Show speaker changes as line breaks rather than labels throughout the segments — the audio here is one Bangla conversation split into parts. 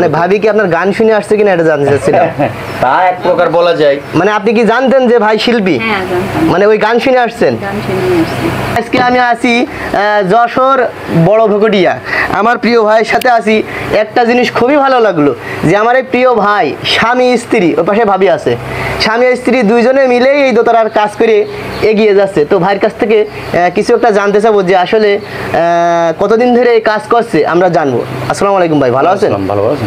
মানে ভাবি কি আপনার গান শুনে আসছে কিনা এটা জানতে চাচ্ছিলাম।
তা এক প্রকার বলা যায়।
মানে আপনি কি জানতেন যে ভাই শিল্পী?
হ্যাঁ, জানতাম।
মানে ওই গান শুনে আসছেন?
গান শুনে আসছি।
আজকে আমি আছি যশোর বড় ভুকুটিয়া, আমার প্রিয় ভাইয়ের সাথে আছি। একটা জিনিস খুবই ভালো লাগলো যে আমার এই প্রিয় ভাই স্বামী স্ত্রী, ওর পাশে ভাবি আছে, স্বামী স্ত্রী দুইজনে মিলেই এই দোতারার কাজ করে এগিয়ে যাচ্ছে। তো ভাইয়ের কাছ থেকে কিছু একটা জানতে চাবো যে আসলে কতদিন ধরে এই কাজ করছে আমরা জানবো। আসসালামু আলাইকুম ভাই, ভালো আছেন?
ভালো আছেন।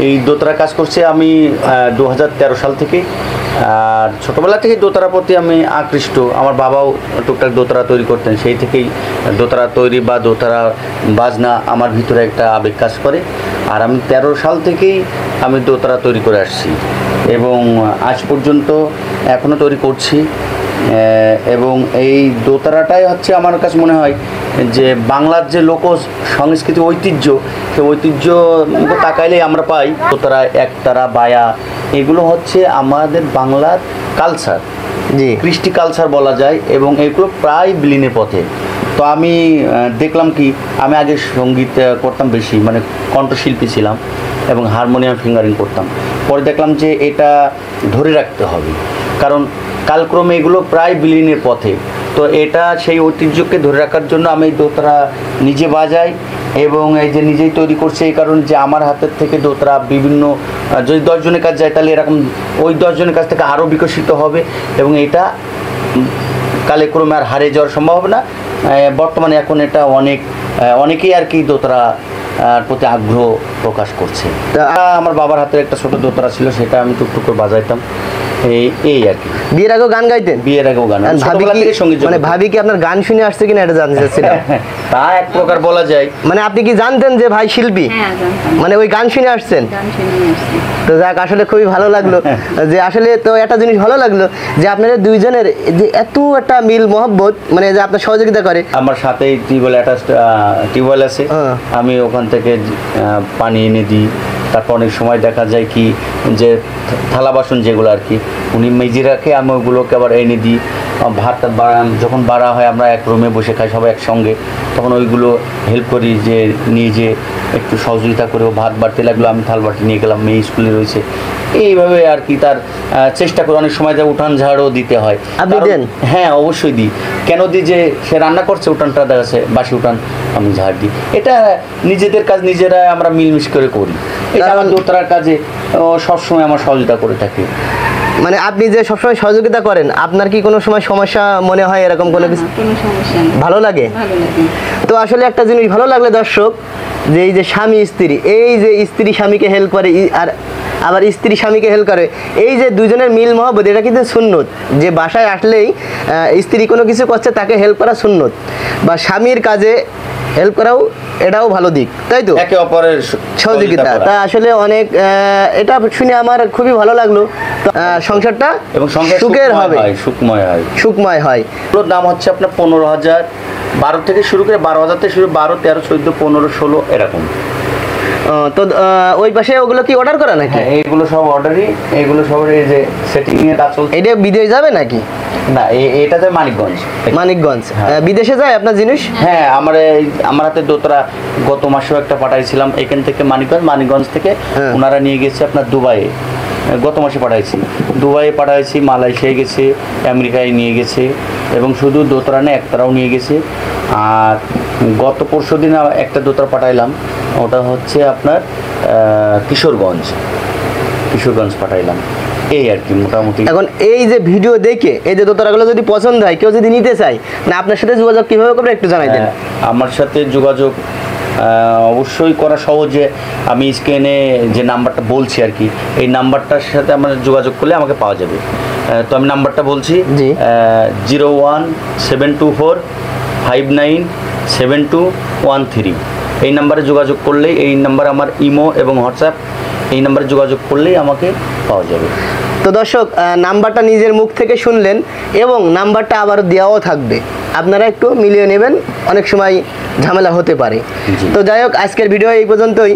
এই দোতারা কাজ করছে আমি 2013 সাল থেকে। আর ছোটোবেলা থেকে দোতারা প্রতি আমি আকৃষ্ট। আমার বাবাও টুকটাক দোতারা তৈরি করতেন, সেই থেকেই দোতারা তৈরি বা দোতারা বাজনা আমার ভিতরে একটা আবেগ কাজ করে। আর আমি 13 সাল থেকেই আমি দোতারা তৈরি করে আসছি এবং আজ পর্যন্ত এখনও তৈরি করছি। এবং এই দোতারাটাই হচ্ছে আমার কাছে মনে হয় যে বাংলার যে লোক সংস্কৃতি ঐতিহ্য, সেই ঐতিহ্য তাকাইলেই আমরা পাই দোতারা, একতারা, বায়া, এগুলো হচ্ছে আমাদের বাংলার কালচার,
জি,
কৃষ্টি কালচার বলা যায়। এবং এগুলো প্রায় বিলীনের পথে। তো আমি দেখলাম কি, আমি আগে সঙ্গীত করতাম বেশি, মানে কণ্ঠশিল্পী ছিলাম এবং হারমোনিয়াম ফিঙ্গারিং করতাম। পরে দেখলাম যে এটা ধরে রাখতে হবে, কারণ কালক্রমে এগুলো প্রায় বিলীনের পথে। তো এটা সেই ঐতিহ্যকে ধরে রাখার জন্য আমি দোতারা নিজে বাজাই এবং এই যে নিজেই তৈরি করছি। এই কারণ যে আমার হাতের থেকে দোতারা বিভিন্ন, যদি 10 জনের কাছে যায় তাহলে এরকম ওই 10 জনের কাছ থেকে আরও বিকশিত হবে এবং এটা কালক্রমে আর হারিয়ে যাওয়ার সম্ভাবনা। বর্তমানে এখন এটা অনেকেই আর কি দোতারা প্রতি আগ্রহ প্রকাশ করছে। আমার বাবার হাতের একটা ছোটো দোতারা ছিল, সেটা আমি টুকটুক করে বাজাইতাম। এই আর কি।
বিয়ের আগেও গান গাইতেন?
বিয়ের আগেও গান।
মানে ভাবি কি আপনার গান শুনে আসছে কিনা এটা জানতে চাচ্ছিলাম।
তা এক প্রকার বলা যায়।
মানে আপনি কি জানতেন যে ভাই শিল্পী?
হ্যাঁ, জানতাম।
মানে ওই গান শুনে আসছেন?
গান শুনে আসছি।
তো যাক, আসলে খুবই ভালো লাগলো যে আসলে তো একটা জিনিস ভালো লাগলো যে আপনাদের দুইজনের যে এত একটা মিল মহব্বত, মানে যে আপনার সহযোগিতা করে।
আমার সাথেই টিউবওয়েল আছে, আমি ওখান থেকে পানি এনে দিই। তারপর অনেক সময় দেখা যায় কি যে থালা বাসন যেগুলো আর কি উনি মেজে রাখে, আমি ওগুলোকে আবার এনে দিই। ভাত যখন বাড়া হয় আমরা এক রুমে বসে খাই সবাই একসঙ্গে, তখন ওইগুলো হেল্প করি, যে নিয়ে যে একটু সহযোগিতা করে ও ভাত বাড়তে লাগলো, আমি থাল বাটি নিয়ে গেলাম, মেয়ে স্কুলে রয়েছে, এইভাবে আর কি তার চেষ্টা করে। অনেক সময় যা উঠান ঝাড়ও দিতে হয়।
আপনি দেন?
হ্যাঁ, অবশ্যই দিই। কেন দিই, যে সে রান্না করছে, উঠানটা দেখা যাচ্ছে বাসি উঠান, আমি ঝাড় দিই। এটা নিজেদের কাজ নিজেরা আমরা মিলমিশ করে করি। এটা আমার দোতারার কাজে সবসময় আমার সহযোগিতা করে থাকি।
মানে আপনি যে সবসময় সহযোগিতা করেন, আপনার কি কোনো সময় সমস্যা মনে হয় এরকম কোনো কিছু?
কোনো সমস্যা নেই।
ভালো লাগে?
ভালো লাগে।
তো আসলে একটা জিনিস ভালো লাগলে দর্শক, যে এই যে স্বামী স্ত্রী, এই যে স্ত্রী স্বামীকে হেল্প করে আর আবার স্ত্রী স্বামীকে হেল্প করে, এই যে দুজনের মিল মহব্বত, এটা কিন্তু সুন্নত। যে বাসায় আসলেই স্ত্রী কোনো কিছু করছে তাকে হেল্প করা সুন্নত, বা স্বামীর কাজে হেল্প করাও এটাও ভালো দিক, তাই তো?
একে অপরের
সহযোগিতা। তা আসলে অনেক এটা শুনে আমার খুবই ভালো লাগলো। সংসারটা
এবং
সুখের হবে,
সুখময় হয়। এগুলোর দাম হচ্ছে আপনার 15,000, 12 থেকে শুরু করে 12,000 থেকে শুরু, 12, 13, 14, 15, 16 এরকম।
তো ওই পাশে ওগুলো কি অর্ডার করা নাকি?
এইগুলো সব অর্ডারই, এইগুলো সব এই যে সেটিং এর কাজ চলছে।
এটা বিদেশ যাবে নাকি?
না, এটাতে মানিকগঞ্জ।
বিদেশে যায় আপনার জিনিস?
হ্যাঁ, আমার হাতে দোতারা গত মাসেও একটা পাঠাইছিলাম এখান থেকে মানিকগঞ্জ থেকে। ওনারা নিয়ে গেছে আপনার দুবাইয়ে, গত মাসে পাঠাইছি। দুবাইয়ে পাঠাইছি, মালয়েশিয়ায় গেছে, আমেরিকায় নিয়ে গেছে, এবং শুধু দোতারা না একতারাও নিয়ে গেছে। আর গত পরশু দিন একটা দোতারা পাঠাইলাম, ওটা হচ্ছে আপনার কিশোরগঞ্জ পাঠাইলাম। এই আর কি মোটামুটি। এখন
এই যে ভিডিও দেখে এই যে দোতারাগুলো যদি পছন্দ হয়, কেউ যদি নিতে চায়, মানে আপনার সাথে যোগাযোগ কিভাবে করবে একটু জানাই দেন।
আমার সাথে যোগাযোগ অবশ্যই করা সহজে। আমি স্ক্রিনে যে নাম্বারটা বলছি আর কি, এই নাম্বারটার সাথে আমার যোগাযোগ করলে আমাকে পাওয়া যাবে। তো আমি নাম্বারটা বলছি, 017245972713। এই নাম্বারে যোগাযোগ করলেই, এই নাম্বার আমার ইমো এবং হোয়াটসঅ্যাপ, এই নাম্বারে যোগাযোগ করলেই আমাকে পাওয়া যাবে।
তো দর্শক, নাম্বারটা নিজের মুখ থেকে শুনলেন এবং নাম্বারটা আবার দেওয়াও থাকবে, আপনারা একটু মিলিয়ে নেবেন, অনেক সময় ঝামেলা হতে পারে। তো যাই হোক, আজকের ভিডিও এই পর্যন্তই।